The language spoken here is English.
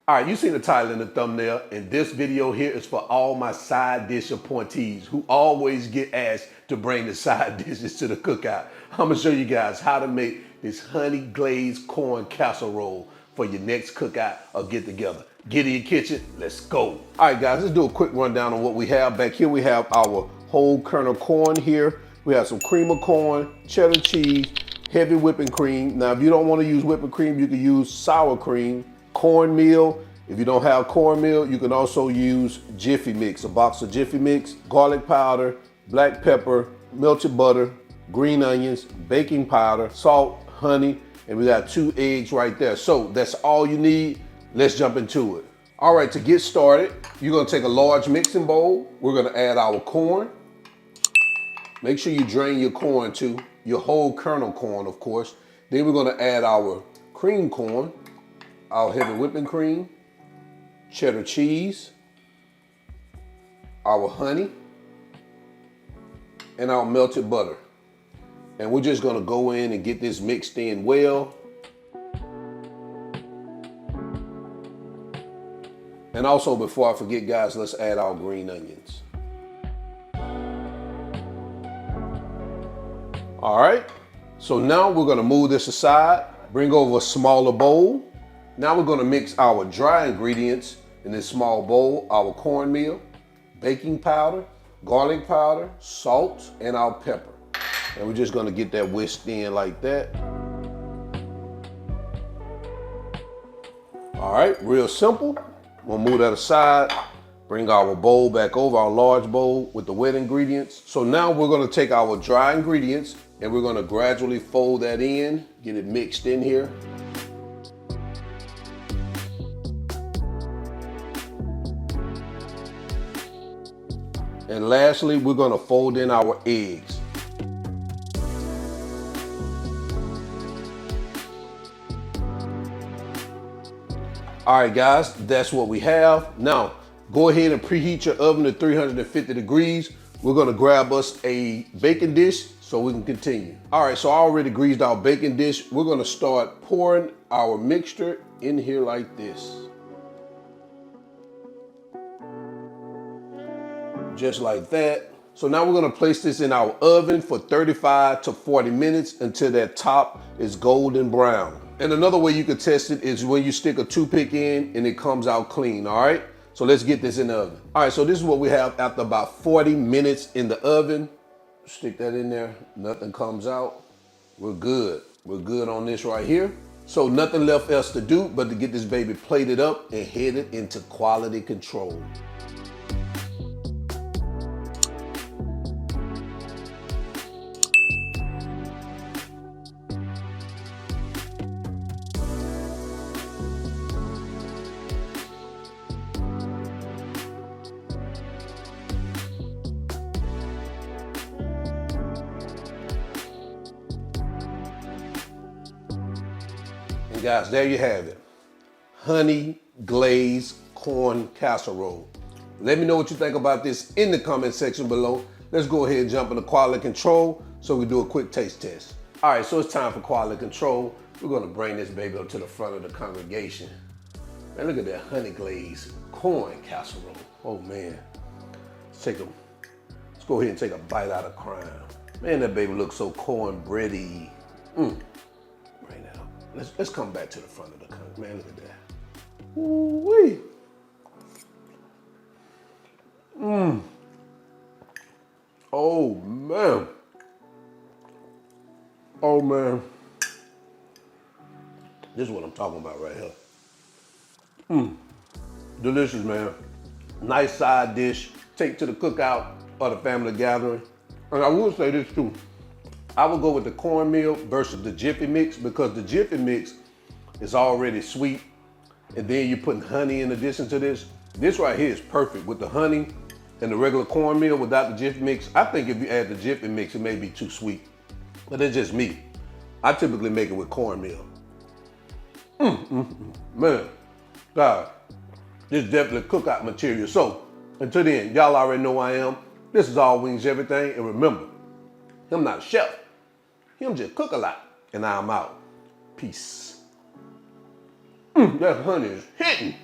All right, you seen the title in the thumbnail, and this video here is for all my side dish appointees who always get asked to bring the side dishes to the cookout. I'm gonna show you guys how to make this honey glazed corn casserole for your next cookout or get together. Get in your kitchen, let's go. All right guys, let's do a quick rundown on what we have. Back here we have our whole kernel corn here. We have some cream of corn, cheddar cheese, heavy whipping cream. Now if you don't wanna use whipping cream, you can use sour cream, cornmeal. If you don't have cornmeal, you can also use Jiffy Mix, a box of Jiffy Mix, garlic powder, black pepper, melted butter, green onions, baking powder, salt, honey, and we got 2 eggs right there. So that's all you need. Let's jump into it. All right, to get started, you're gonna take a large mixing bowl. We're gonna add our corn. Make sure you drain your corn too, your whole kernel corn, of course. Then we're gonna add our cream corn, our heavy whipping cream, cheddar cheese, our honey, and our melted butter. And we're just gonna go in and get this mixed in well. And also, before I forget guys, let's add our green onions. All right, so now we're gonna move this aside, bring over a smaller bowl. Now we're gonna mix our dry ingredients in this small bowl, our cornmeal, baking powder, garlic powder, salt, and our pepper. And we're just gonna get that whisked in like that. All right, real simple. We'll move that aside, bring our bowl back over, our large bowl with the wet ingredients. So now we're gonna take our dry ingredients and we're gonna gradually fold that in, get it mixed in here. And lastly, we're gonna fold in our eggs. All right, guys, that's what we have. Now, go ahead and preheat your oven to 350 degrees. We're gonna grab us a baking dish so we can continue. All right, so I already greased our baking dish. We're gonna start pouring our mixture in here like this. Just like that. So now we're gonna place this in our oven for 35 to 40 minutes until that top is golden brown. And another way you can test it is when you stick a toothpick in and it comes out clean, all right? So let's get this in the oven. All right, so this is what we have after about 40 minutes in the oven. Stick that in there, nothing comes out. We're good. We're good on this right here. So nothing left else to do but to get this baby plated up and headed into quality control. And guys, there you have it. Honey glazed corn casserole. Let me know what you think about this in the comment section below. Let's go ahead and jump into quality control so we do a quick taste test. All right, so it's time for quality control. We're gonna bring this baby up to the front of the congregation. Man, look at that honey glazed corn casserole. Oh man, let's go ahead and take a bite out of crime. Man, that baby looks so cornbready. Right now. Let's come back to the front of the congregation. Man, look at that. Ooh-wee. Oh man. Oh man. This is what I'm talking about right here. Delicious, man. Nice side dish. Take to the cookout or the family gathering. And I will say this too. I would go with the cornmeal versus the Jiffy Mix because the Jiffy Mix is already sweet. And then you're putting honey in addition to this. This right here is perfect with the honey and the regular cornmeal without the Jiffy Mix. I think if you add the Jiffy Mix, it may be too sweet. But it's just me. I typically make it with cornmeal. Man, God, this is definitely cookout material. So, until then, y'all already know who I am. This is All Wings Everything. And remember, I'm not a chef. Him just cook a lot. And I'm out. Peace. That honey is hitting.